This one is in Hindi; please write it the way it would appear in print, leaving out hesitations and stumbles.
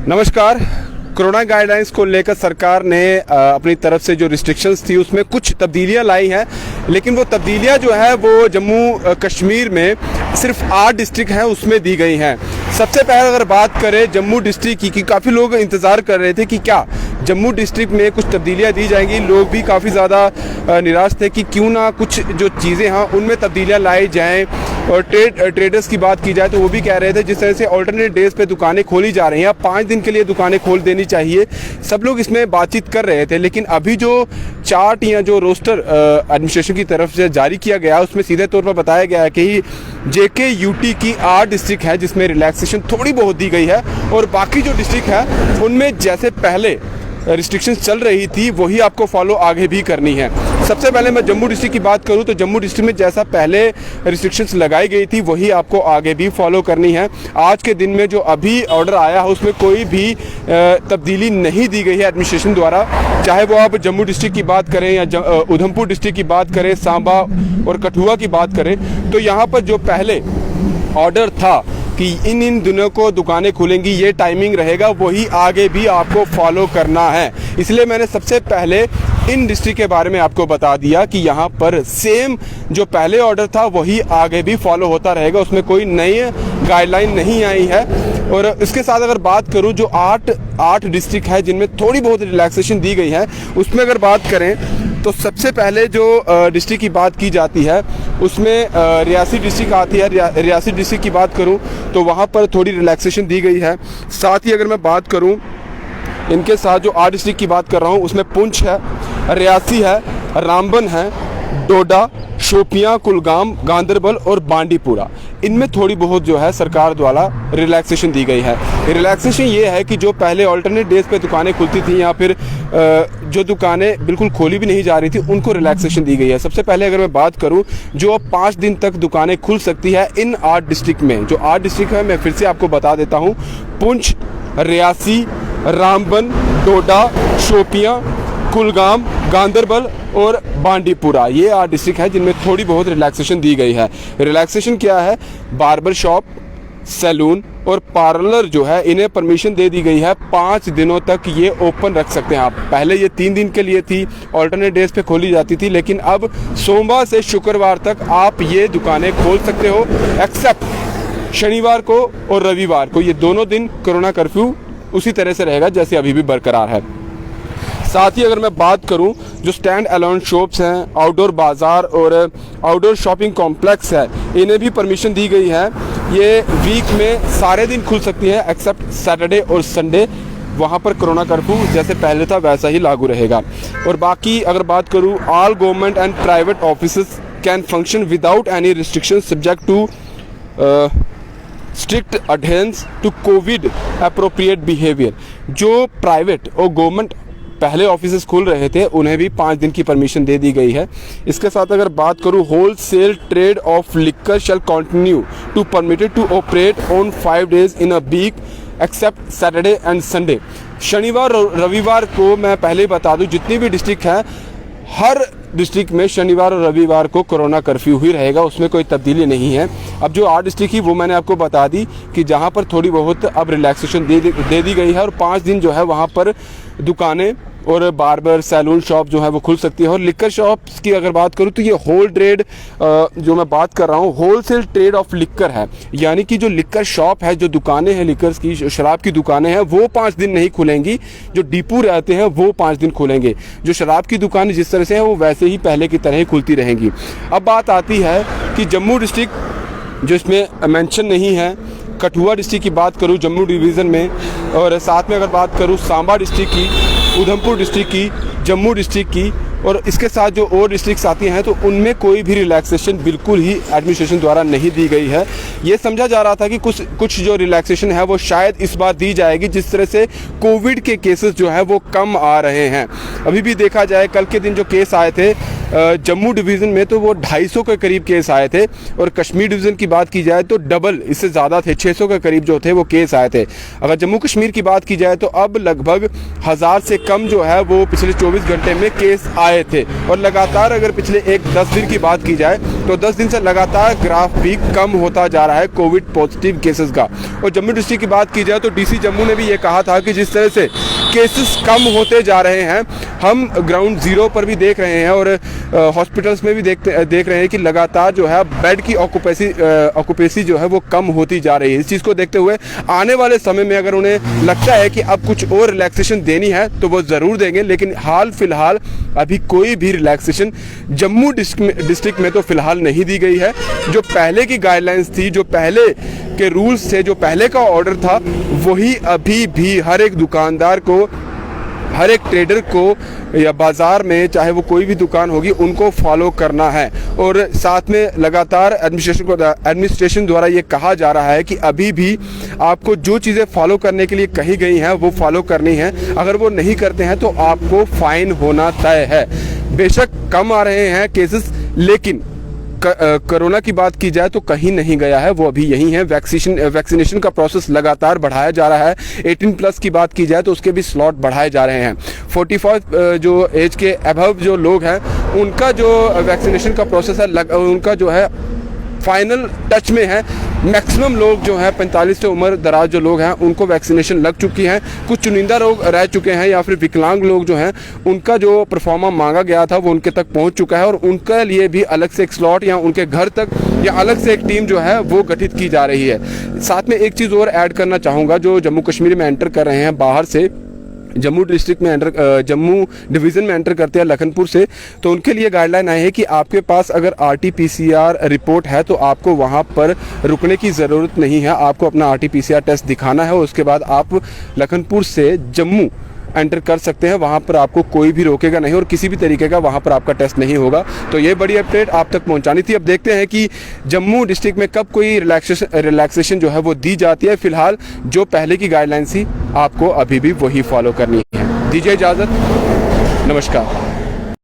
नमस्कार। कोरोना गाइडलाइंस को लेकर सरकार ने अपनी तरफ से जो रिस्ट्रिक्शंस थी उसमें कुछ तब्दीलियां लाई हैं, लेकिन वो तब्दीलियां जो है वो जम्मू कश्मीर में सिर्फ 8 डिस्ट्रिक्ट हैं उसमें दी गई हैं। सबसे पहले अगर बात करें जम्मू डिस्ट्रिक्ट की काफ़ी लोग इंतज़ार कर रहे थे कि क्या जम्मू डिस्ट्रिक्ट में कुछ तब्दीलियां दी जाएंगी। लोग भी काफ़ी ज़्यादा निराश थे कि क्यों ना कुछ जो चीज़ें हैं उनमें तब्दीलियां लाई जाएं। और ट्रेडर्स की बात की जाए तो वो भी कह रहे थे जिस तरह से ऑल्टरनेट डेज पे दुकानें खोली जा रही हैं, 5 दिन के लिए दुकानें खोल देनी चाहिए। सब लोग इसमें बातचीत कर रहे थे, लेकिन अभी जो चार्ट या जो रोस्टर एडमिनिस्ट्रेशन की तरफ से जारी किया गया उसमें सीधे तौर पर बताया गया है कि जेके यूटी की 8 डिस्ट्रिक्ट है जिसमें रिलैक्सेशन थोड़ी बहुत दी गई है, और बाकी जो डिस्ट्रिक्ट है उनमें जैसे पहले रिस्ट्रिक्शंस चल रही थी वही आपको फॉलो आगे भी करनी है। सबसे पहले मैं जम्मू डिस्ट्रिक्ट की बात करूं तो जम्मू डिस्ट्रिक्ट में जैसा पहले रिस्ट्रिक्शंस लगाई गई थी वही आपको आगे भी फॉलो करनी है। आज के दिन में जो अभी ऑर्डर आया है उसमें कोई भी तब्दीली नहीं दी गई है एडमिनिस्ट्रेशन द्वारा, चाहे वो आप जम्मू डिस्ट्रिक्ट की बात करें या उधमपुर डिस्ट्रिक्ट की बात करें, सांबा और कठुआ की बात करें। तो यहाँ पर जो पहले ऑर्डर था कि इन दिनों को दुकानें खुलेंगी, ये टाइमिंग रहेगा, वही आगे भी आपको फॉलो करना है। इसलिए मैंने सबसे पहले इन डिस्ट्रिक्ट के बारे में आपको बता दिया कि यहाँ पर सेम जो पहले ऑर्डर था वही आगे भी फॉलो होता रहेगा, उसमें कोई नई गाइडलाइन नहीं आई है। और इसके साथ अगर बात करूँ जो 8 डिस्ट्रिक्ट है जिनमें थोड़ी बहुत रिलैक्सेशन दी गई है उसमें अगर बात करें तो सबसे पहले जो डिस्ट्रिक्ट की बात की जाती है उसमें रियासी डिस्ट्रिक्ट आती है। रियासी डिस्ट्रिक्ट की बात करूं तो वहां पर थोड़ी रिलैक्सेशन दी गई है। साथ ही अगर मैं बात करूं इनके साथ जो 8 डिस्ट्रिक्ट की बात कर रहा हूं उसमें पुंछ है, रियासी है, रामबन है, डोडा, शोपियां, कुलगाम, गांदरबल और बांडीपुरा, इनमें थोड़ी बहुत जो है सरकार द्वारा रिलैक्सेशन दी गई है। रिलैक्सेशन ये है कि जो पहले ऑल्टरनेट डेज पे दुकानें खुलती थी या फिर जो दुकानें बिल्कुल खोली भी नहीं जा रही थी उनको रिलैक्सेशन दी गई है। सबसे पहले अगर मैं बात करूं जो अब 5 दिन तक दुकानें खुल सकती है इन 8 डिस्ट्रिक्ट में। जो 8 डिस्ट्रिक्ट है मैं फिर से आपको बता देता हूँ, पुंछ, रियासी, रामबन, डोडा, शोपियां, कुलगाम, गांदरबल और बांडीपुरा, ये 8 डिस्ट्रिक्ट है जिनमें थोड़ी बहुत रिलैक्सेशन दी गई है। रिलैक्सेशन क्या है? बार्बर शॉप, सैलून और पार्लर जो है इन्हें परमिशन दे दी गई है 5 दिनों तक ये ओपन रख सकते हैं आप। पहले ये 3 दिन के लिए थी, ऑल्टरनेट डेज पे खोली जाती थी, लेकिन अब सोमवार से शुक्रवार तक आप ये दुकानें खोल सकते हो, एक्सेप्ट शनिवार को और रविवार को। ये दोनों दिन कोरोना कर्फ्यू उसी तरह से रहेगा जैसे अभी भी बरकरार है। साथ ही अगर मैं बात करूं जो स्टैंड अलोन शॉप्स हैं, आउटडोर बाज़ार और आउटडोर शॉपिंग कॉम्प्लेक्स है, इन्हें भी परमिशन दी गई है। ये वीक में सारे दिन खुल सकती है एक्सेप्ट सैटरडे और संडे। वहाँ पर कोरोना कर्फ्यू जैसे पहले था वैसा ही लागू रहेगा। और बाकी अगर बात करूँ all government and private offices can function without any restriction subject to strict adherence to Covid appropriate behaviour. जो प्राइवेट और गवर्नमेंट पहले ऑफिसेस खुल रहे थे उन्हें भी 5 दिन की परमिशन दे दी गई है। इसके साथ अगर बात करूं wholesale trade of liquor shall continue to permitted to operate on 5 days in a week except Saturday and Sunday. शनिवार और रविवार को मैं पहले ही बता दूं जितनी भी डिस्ट्रिक्ट हैं हर डिस्ट्रिक्ट में शनिवार और रविवार को कोरोना कर्फ्यू ही रहेगा, उसमें कोई तब्दीली नहीं है। अब जो 8 डिस्ट्रिक्ट ही वो मैंने आपको बता दी कि जहां पर थोड़ी बहुत अब रिलैक्सेशन दे दी गई है और 5 दिन जो है वहां पर दुकानें और बार्बर सैलून शॉप जो है वो खुल सकती है। और लिक्कर शॉप्स की अगर बात करूँ तो ये होल ट्रेड जो मैं बात कर रहा हूँ होलसेल ट्रेड ऑफ लिक्कर है, यानी कि जो लिक्कर शॉप है, जो दुकानें हैं लिक्कर की, शराब की दुकानें हैं, वो 5 दिन नहीं खुलेंगी। जो डिपो रहते हैं वो 5 दिन खुलेंगे। जो शराब की दुकानें जिस तरह से हैं वो वैसे ही पहले की तरह ही खुलती रहेंगी। अब बात आती है कि जम्मू डिस्ट्रिक्ट जो इसमें मेंशन नहीं है, कठुआ डिस्ट्रिक्ट की बात करूँ जम्मू डिवीज़न में, और साथ में अगर बात करूँ सांबा डिस्ट्रिक्ट की, उधमपुर डिस्ट्रिक्ट की, जम्मू डिस्ट्रिक्ट की, और इसके साथ जो और डिस्ट्रिक्ट्स आती हैं तो उनमें कोई भी रिलैक्सेशन बिल्कुल ही एडमिनिस्ट्रेशन द्वारा नहीं दी गई है। ये समझा जा रहा था कि कुछ जो रिलैक्सेशन है वो शायद इस बार दी जाएगी जिस तरह से कोविड के केसेस जो है वो कम आ रहे हैं। अभी भी देखा जाए कल के दिन जो केस आए थे जम्मू डिवीज़न में तो वो 250 के करीब केस आए थे, और कश्मीर डिवीज़न की बात की जाए तो डबल, इससे ज़्यादा थे, 600 के करीब जो थे वो केस आए थे। अगर जम्मू कश्मीर की बात की जाए तो अब लगभग 1000 से कम जो है वो पिछले 24 घंटे में केस आए थे, और लगातार अगर पिछले 10 दिन की बात की जाए तो 10 दिन से लगातार ग्राफ भी कम होता जा रहा है कोविड पॉजिटिव केसेस का। और जम्मू डिस्ट्रिक्ट की बात की जाए तो डीसी जम्मू ने भी ये कहा था कि जिस तरह से केसेस कम होते जा रहे हैं, हम ग्राउंड ज़ीरो पर भी देख रहे हैं और हॉस्पिटल्स में भी देख रहे हैं कि लगातार जो है बेड की ऑक्यूपेसी जो है वो कम होती जा रही है। इस चीज़ को देखते हुए आने वाले समय में अगर उन्हें लगता है कि अब कुछ और रिलैक्सेशन देनी है तो वो ज़रूर देंगे, लेकिन हाल फिलहाल अभी कोई भी रिलैक्सेशन जम्मू डिस्ट्रिक्ट में तो फिलहाल नहीं दी गई है। जो पहले की गाइडलाइंस थी, जो पहले के रूल्स थे, जो पहले का ऑर्डर था, वही अभी भी हर एक दुकानदार को, हर एक ट्रेडर को या बाज़ार में चाहे वो कोई भी दुकान होगी उनको फॉलो करना है। और साथ में लगातार एडमिनिस्ट्रेशन द्वारा ये कहा जा रहा है कि अभी भी आपको जो चीज़ें फॉलो करने के लिए कही गई हैं वो फॉलो करनी है। अगर वो नहीं करते हैं तो आपको फाइन होना तय है। बेशक कम आ रहे हैं केसेस, लेकिन कोरोना की बात की जाए तो कहीं नहीं गया है, वो अभी यही है। वैक्सीनेशन का प्रोसेस लगातार बढ़ाया जा रहा है। 18 प्लस की बात की जाए तो उसके भी स्लॉट बढ़ाए जा रहे हैं। 45 जो एज के अबव जो लोग हैं उनका जो वैक्सीनेशन का प्रोसेस है उनका जो है फाइनल टच में है। मैक्सिमम लोग जो हैं 45 से उम्र दराज जो लोग हैं उनको वैक्सीनेशन लग चुकी है। कुछ चुनिंदा लोग रह चुके हैं या फिर विकलांग लोग जो हैं उनका जो परफॉर्मा मांगा गया था वो उनके तक पहुंच चुका है, और उनके लिए भी अलग से एक स्लॉट या उनके घर तक या अलग से एक टीम जो है वो गठित की जा रही है। साथ में एक चीज़ और ऐड करना चाहूँगा, जो जम्मू कश्मीर में एंटर कर रहे हैं बाहर से, जम्मू डिस्ट्रिक्ट में जम्मू डिवीज़न में एंटर करते हैं लखनपुर से, तो उनके लिए गाइडलाइन आई है कि आपके पास अगर RT-PCR रिपोर्ट है तो आपको वहां पर रुकने की ज़रूरत नहीं है। आपको अपना RT-PCR टेस्ट दिखाना है, उसके बाद आप लखनपुर से जम्मू एंटर कर सकते हैं। वहां पर आपको कोई भी रोकेगा नहीं और किसी भी तरीके का वहां पर आपका टेस्ट नहीं होगा। तो ये बड़ी अपडेट आप तक पहुंचानी थी। अब देखते हैं कि जम्मू डिस्ट्रिक्ट में कब कोई रिलैक्सेशन जो है वो दी जाती है। फिलहाल जो पहले की गाइडलाइंस थी आपको अभी भी वही फॉलो करनी है। दीजिए इजाज़त, नमस्कार।